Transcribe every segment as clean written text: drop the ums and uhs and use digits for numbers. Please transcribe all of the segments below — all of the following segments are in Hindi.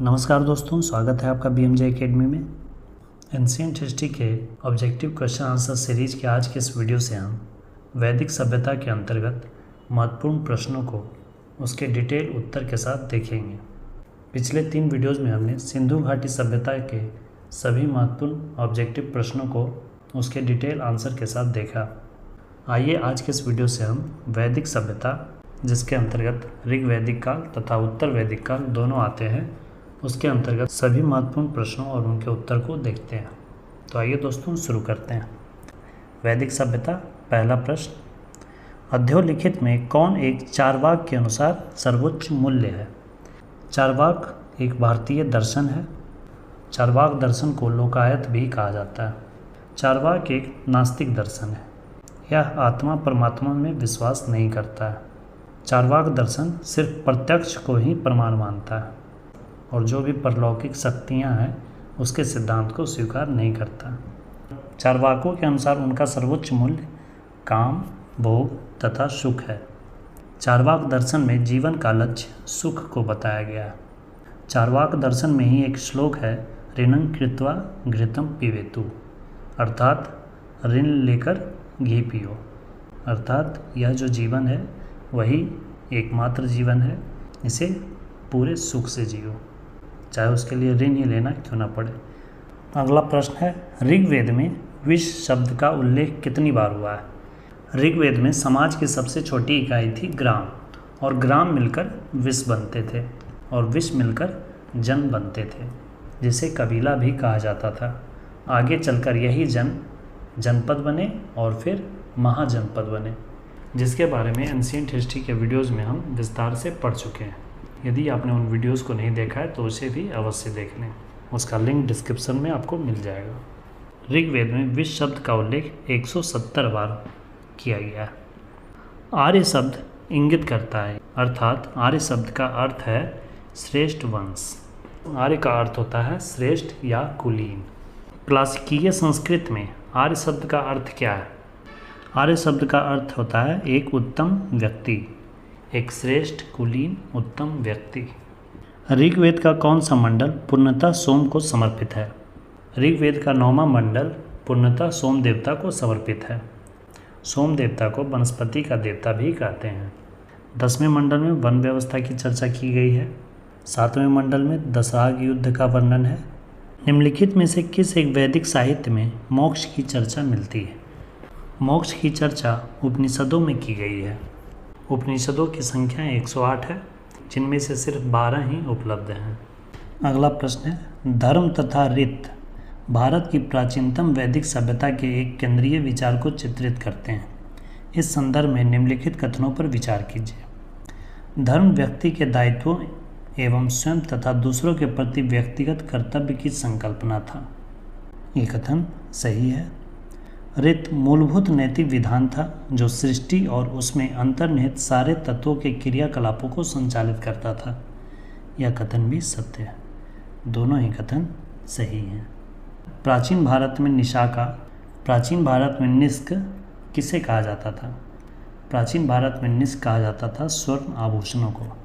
नमस्कार दोस्तों, स्वागत है आपका BMJ एकेडमी में। एंशिएंट हिस्ट्री के ऑब्जेक्टिव क्वेश्चन आंसर सीरीज के आज के इस वीडियो से हम वैदिक सभ्यता के अंतर्गत महत्वपूर्ण प्रश्नों को उसके डिटेल उत्तर के साथ देखेंगे। पिछले 3 वीडियोज़ में हमने सिंधु घाटी सभ्यता के सभी महत्वपूर्ण ऑब्जेक्टिव प्रश्नों को उसके डिटेल आंसर के साथ देखा। आइए आज के इस वीडियो से हम वैदिक सभ्यता, जिसके अंतर्गत ऋग वैदिक काल तथा उत्तर वैदिक काल दोनों आते हैं, उसके अंतर्गत सभी महत्वपूर्ण प्रश्नों और उनके उत्तर को देखते हैं। तो आइए दोस्तों शुरू करते हैं। वैदिक सभ्यता, पहला प्रश्न, अध्योलिखित में कौन एक चारवाक के अनुसार सर्वोच्च मूल्य है? चारवाक एक भारतीय दर्शन है। चारवाक दर्शन को लोकायत भी कहा जाता है। चारवाक एक नास्तिक दर्शन है। यह आत्मा परमात्मा में विश्वास नहीं करता है। चारवाक दर्शन सिर्फ प्रत्यक्ष को ही प्रमाण मानता है और जो भी परलौकिक शक्तियाँ हैं उसके सिद्धांत को स्वीकार नहीं करता। चारवाकों के अनुसार उनका सर्वोच्च मूल्य काम, भोग तथा सुख है। चारवाक दर्शन में जीवन का लक्ष्य सुख को बताया गया है। चारवाक दर्शन में ही एक श्लोक है, ऋणं कृत्वा घृतं पिबेतु, अर्थात ऋण लेकर घी पियो। अर्थात यह जो जीवन है वही एकमात्र जीवन है, इसे पूरे सुख से जियो, चाहे उसके लिए ऋण ही लेना क्यों ना पड़े। अगला प्रश्न है, ऋग्वेद में विश्व शब्द का उल्लेख कितनी बार हुआ है? ऋग्वेद में समाज की सबसे छोटी इकाई थी ग्राम, और ग्राम मिलकर विश्व बनते थे और विश्व मिलकर जन बनते थे, जिसे कबीला भी कहा जाता था। आगे चलकर यही जनपद बने और फिर महाजनपद बने, जिसके बारे में एंशिएंट हिस्ट्री के वीडियोज़ में हम विस्तार से पढ़ चुके हैं। यदि आपने उन वीडियोज़ को नहीं देखा है तो उसे भी अवश्य देख लें, उसका लिंक डिस्क्रिप्शन में आपको मिल जाएगा। ऋग्वेद में विश्व शब्द का उल्लेख 170 बार किया गया है। आर्य शब्द इंगित करता है, अर्थात आर्य शब्द का अर्थ है श्रेष्ठ वंश। आर्य का अर्थ होता है श्रेष्ठ या कुलीन। क्लासिकीय संस्कृत में आर्य शब्द का अर्थ क्या है? आर्य शब्द का अर्थ होता है एक उत्तम व्यक्ति, एक श्रेष्ठ कुलीन उत्तम व्यक्ति। ऋग्वेद का कौन सा मंडल पूर्णतः सोम को समर्पित है? ऋग्वेद का 9वां मंडल पूर्णतः सोम देवता को समर्पित है। सोम देवता को वनस्पति का देवता भी कहते हैं। 10वें मंडल में वन व्यवस्था की चर्चा की गई है। 7वें मंडल में दशराग युद्ध का वर्णन है। निम्नलिखित में से किस एक वैदिक साहित्य में मोक्ष की चर्चा मिलती है? मोक्ष की चर्चा उपनिषदों में की गई है। उपनिषदों की संख्या 108 है, जिनमें से सिर्फ 12 ही उपलब्ध हैं। अगला प्रश्न है, धर्म तथा रीत भारत की प्राचीनतम वैदिक सभ्यता के एक केंद्रीय विचार को चित्रित करते हैं। इस संदर्भ में निम्नलिखित कथनों पर विचार कीजिए। धर्म व्यक्ति के दायित्वों एवं स्वयं तथा दूसरों के प्रति व्यक्तिगत कर्तव्य की संकल्पना था। ये कथन सही है। रीत मूलभूत नैतिक विधान था जो सृष्टि और उसमें अंतर्निहित सारे तत्वों के क्रियाकलापों को संचालित करता था। यह कथन भी सत्य है। दोनों ही कथन सही हैं। प्राचीन भारत में निष्क किसे कहा जाता था? प्राचीन भारत में निष्क कहा जाता था स्वर्ण आभूषणों को।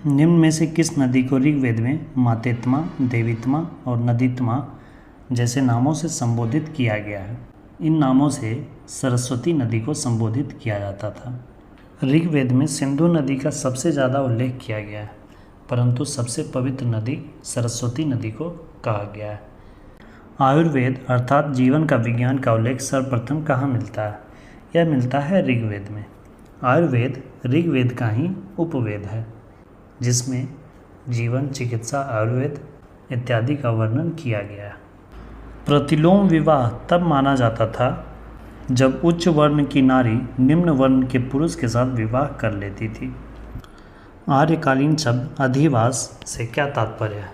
निम्न में से किस नदी को ऋग्वेद में मातेत्मा, देवीत्मा और नदीत्मा जैसे नामों से संबोधित किया गया है? इन नामों से सरस्वती नदी को संबोधित किया जाता था। ऋग्वेद में सिंधु नदी का सबसे ज़्यादा उल्लेख किया गया है, परंतु सबसे पवित्र नदी सरस्वती नदी को कहा गया है। आयुर्वेद अर्थात जीवन का विज्ञान का उल्लेख सर्वप्रथम कहाँ मिलता है? यह मिलता है ऋग्वेद में। आयुर्वेद ऋग्वेद का ही उपवेद है, जिसमें जीवन, चिकित्सा, आयुर्वेद इत्यादि का वर्णन किया गया है। प्रतिलोम विवाह तब माना जाता था जब उच्च वर्ण की नारी निम्न वर्ण के पुरुष के साथ विवाह कर लेती थी। आर्यकालीन शब्द अधिवास से क्या तात्पर्य है?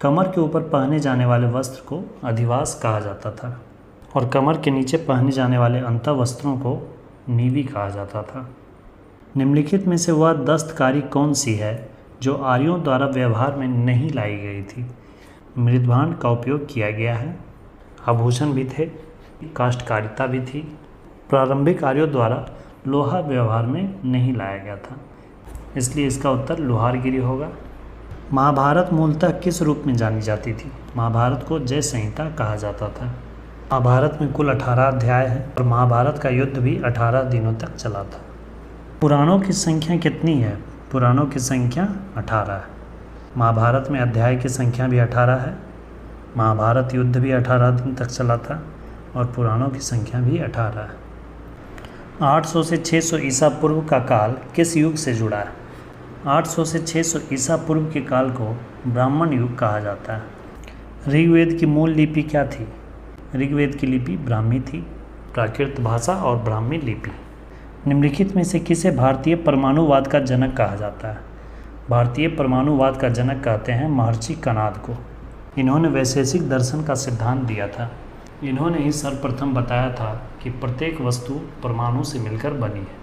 कमर के ऊपर पहने जाने वाले वस्त्र को अधिवास कहा जाता था और कमर के नीचे पहने जाने वाले अंतःवस्त्रों को नीवी कहा जाता था। निम्नलिखित में से वह दस्तकारी कौन सी है जो आर्यों द्वारा व्यवहार में नहीं लाई गई थी? मृदभांड का उपयोग किया गया है, आभूषण भी थे, काष्ठकारिता भी थी। प्रारंभिक आर्यों द्वारा लोहा व्यवहार में नहीं लाया गया था, इसलिए इसका उत्तर लोहारगिरी होगा। महाभारत मूलतः किस रूप में जानी जाती थी? महाभारत को जय संहिता कहा जाता था। महाभारत में कुल 18 अध्याय हैं और महाभारत का युद्ध भी 18 दिनों तक चला था। पुराणों की संख्या कितनी है? पुराणों की संख्या 18 है। महाभारत में अध्याय की संख्या भी 18 है। महाभारत युद्ध भी 18 दिन तक चला था और पुराणों की संख्या भी 18 है। 800 से 600 ईसा पूर्व का काल किस युग से जुड़ा है? 800 से 600 ईसा पूर्व के काल को ब्राह्मण युग कहा जाता है। ऋग्वेद की मूल लिपि क्या थी? ऋग्वेद की लिपि ब्राह्मी थी, प्राकृत भाषा और ब्राह्मी लिपि। निम्नलिखित में से किसे भारतीय परमाणुवाद का जनक कहा जाता है? भारतीय परमाणुवाद का जनक कहते हैं महर्षि कणाद को। इन्होंने वैशेषिक दर्शन का सिद्धांत दिया था। इन्होंने ही सर्वप्रथम बताया था कि प्रत्येक वस्तु परमाणु से मिलकर बनी है,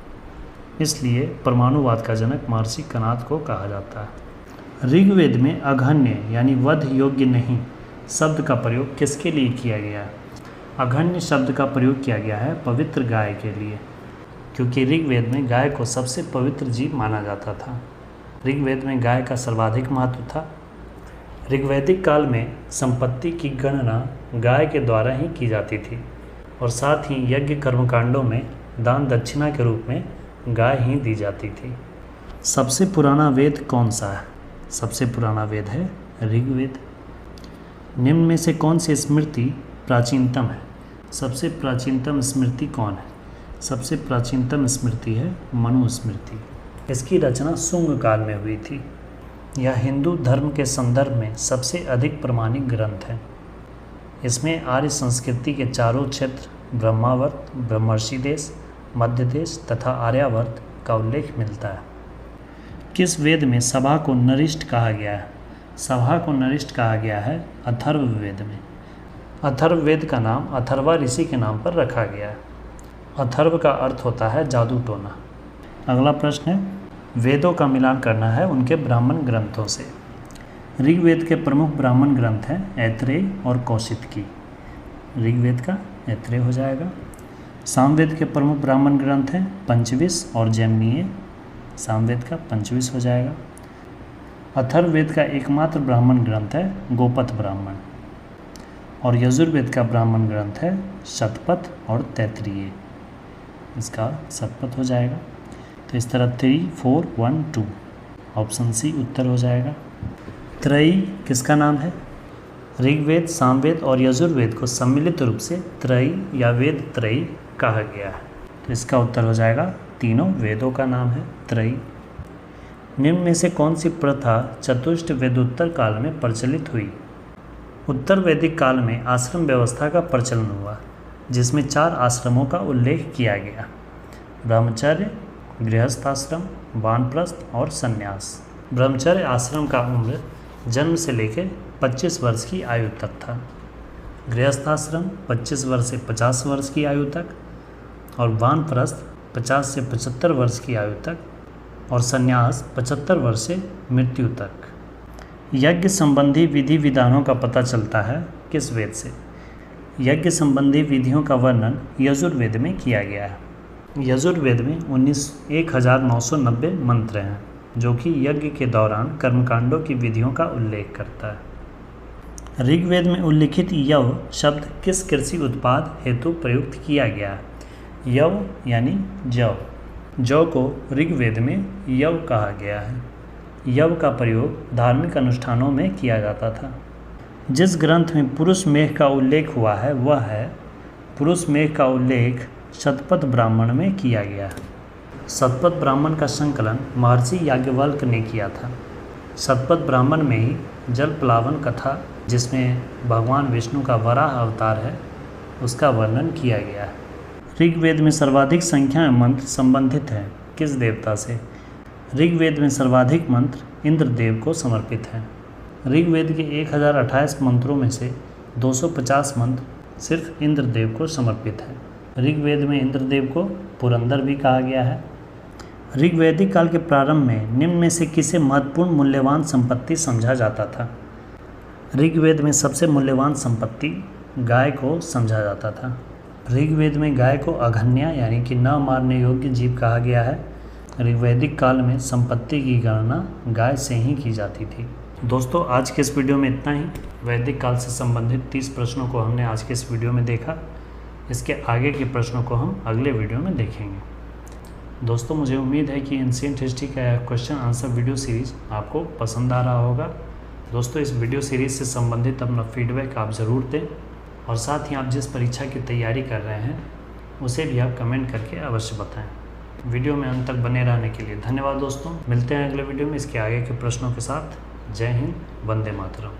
इसलिए परमाणुवाद का जनक महर्षि कणाद को कहा जाता है। ऋग्वेद में अघन्य यानी वध योग्य नहीं शब्द का प्रयोग किसके लिए किया गया है? अघन्य शब्द का प्रयोग किया गया है पवित्र गाय के लिए, क्योंकि ऋग्वेद में गाय को सबसे पवित्र जीव माना जाता था। ऋग्वेद में गाय का सर्वाधिक महत्व था। ऋग्वैदिक काल में संपत्ति की गणना गाय के द्वारा ही की जाती थी और साथ ही यज्ञ कर्मकांडों में दान दक्षिणा के रूप में गाय ही दी जाती थी। सबसे पुराना वेद कौन सा है? सबसे पुराना वेद है ऋग्वेद। निम्न में से कौन सी स्मृति प्राचीनतम है? सबसे प्राचीनतम स्मृति कौन है? सबसे प्राचीनतम स्मृति है मनुस्मृति। इसकी रचना शुंग काल में हुई थी। यह हिंदू धर्म के संदर्भ में सबसे अधिक प्रमाणिक ग्रंथ है। इसमें आर्य संस्कृति के चारों क्षेत्र ब्रह्मावर्त, ब्रह्मर्षि देश, मध्य देश तथा आर्यावर्त का उल्लेख मिलता है। किस वेद में सभा को नरिष्ठ कहा गया है? सभा को नरिष्ठ कहा गया है अथर्ववेद में। अथर्ववेद का नाम अथर्वा ऋषि के नाम पर रखा गया है। अथर्व का अर्थ होता है जादू टोना। अगला प्रश्न है, वेदों का मिलान करना है उनके ब्राह्मण ग्रंथों से। ऋग्वेद के प्रमुख ब्राह्मण ग्रंथ हैं ऐत्रेय और कौशितकी। ऋग्वेद का ऐत्रेय हो जाएगा। सामवेद के प्रमुख ब्राह्मण ग्रंथ हैं पंचविश और जैमिनीय। सामवेद का पंचविश हो जाएगा। अथर्ववेद का एकमात्र ब्राह्मण ग्रंथ है गोपथ ब्राह्मण और यजुर्वेद का ब्राह्मण ग्रंथ है शतपथ और तैत्तिरीय। इसका शतपथ हो जाएगा। तो इस तरह 3, 4, 1, 2 ऑप्शन सी उत्तर हो जाएगा। त्रयी किसका नाम है? ऋग्वेद, सामवेद और यजुर्वेद को सम्मिलित रूप से त्रयी या वेद त्रयी कहा गया है। तो इसका उत्तर हो जाएगा तीनों वेदों का नाम है त्रयी। निम्न में से कौन सी प्रथा चतुष्ट वेदोत्तर काल में प्रचलित हुई? उत्तर वैदिक काल में आश्रम व्यवस्था का प्रचलन हुआ, जिसमें 4 आश्रमों का उल्लेख किया गया: ब्रह्मचर्य, गृहस्थ आश्रम, वानप्रस्थ और संन्यास। ब्रह्मचर्य आश्रम का उम्र जन्म से लेकर 25 वर्ष की आयु तक था। गृहस्थ आश्रम 25 वर्ष से 50 वर्ष की आयु तक और वानप्रस्थ 50 से 75 वर्ष की आयु तक और संन्यास 75 वर्ष से मृत्यु तक। यज्ञ संबंधी विधि विधानों का पता चलता है किस वेद से? यज्ञ संबंधी विधियों का वर्णन यजुर्वेद में किया गया है। यजुर्वेद में 1990 मंत्र हैं, जो कि यज्ञ के दौरान कर्मकांडों की विधियों का उल्लेख करता है। ऋग्वेद में उल्लिखित यव शब्द किस कृषि उत्पाद हेतु प्रयुक्त किया गया है? यव यानी जव। जौ को ऋग्वेद में यव कहा गया है। यव का प्रयोग धार्मिक अनुष्ठानों में किया जाता था। जिस ग्रंथ में पुरुष मेघ का उल्लेख हुआ है वह है पुरुष मेघ का उल्लेख शतपथ ब्राह्मण में किया गया है। शतपथ ब्राह्मण का संकलन महर्षि याज्ञवल्क ने किया था। शतपथ ब्राह्मण में ही जल प्लावन कथा, जिसमें भगवान विष्णु का वराह अवतार है, उसका वर्णन किया गया है। ऋग्वेद में सर्वाधिक संख्या में मंत्र संबंधित हैं किस देवता से? ऋग्वेद में सर्वाधिक मंत्र इंद्रदेव को समर्पित हैं। ऋग्वेद के 1028 मंत्रों में से 250 मंत्र सिर्फ इंद्रदेव को समर्पित हैं। ऋग्वेद में इंद्रदेव को पुरंदर भी कहा गया है। ऋग्वैदिक काल के प्रारंभ में निम्न में से किसे महत्वपूर्ण मूल्यवान संपत्ति समझा जाता था? ऋग्वेद में सबसे मूल्यवान संपत्ति गाय को समझा जाता था। ऋग्वेद में गाय को अघन्या यानी कि न मारने योग्य जीव कहा गया है। ऋग्वैदिक काल में संपत्ति की गणना गाय से ही की जाती थी। दोस्तों आज के इस वीडियो में इतना ही। वैदिक काल से संबंधित 30 प्रश्नों को हमने आज के इस वीडियो में देखा। इसके आगे के प्रश्नों को हम अगले वीडियो में देखेंगे। दोस्तों मुझे उम्मीद है कि एंशिएंट हिस्ट्री का क्वेश्चन आंसर वीडियो सीरीज़ आपको पसंद आ रहा होगा। दोस्तों इस वीडियो सीरीज़ से संबंधित अपना फीडबैक आप ज़रूर दें और साथ ही आप जिस परीक्षा की तैयारी कर रहे हैं उसे भी आप कमेंट करके अवश्य बताएं। वीडियो में अंत तक बने रहने के लिए धन्यवाद दोस्तों। मिलते हैं अगले वीडियो में इसके आगे के प्रश्नों के साथ। जय हिंद, वंदे मातरम।